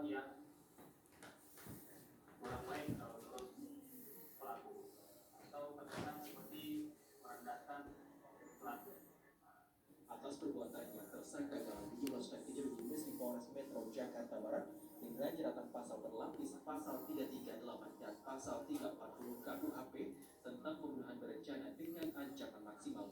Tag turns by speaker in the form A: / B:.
A: hal yang kurang baik kalau menurut pelaku, atau terkesan seperti merendahkan pelaku.
B: Atas perbuatannya, tersangka dalam dijebloskan ke jeruji besi Polres Metro Jakarta Barat dengan jeratan pasal berlapis pasal 338 dan pasal 340 KUHP tentang pembunuhan berencana dengan ancaman maksimal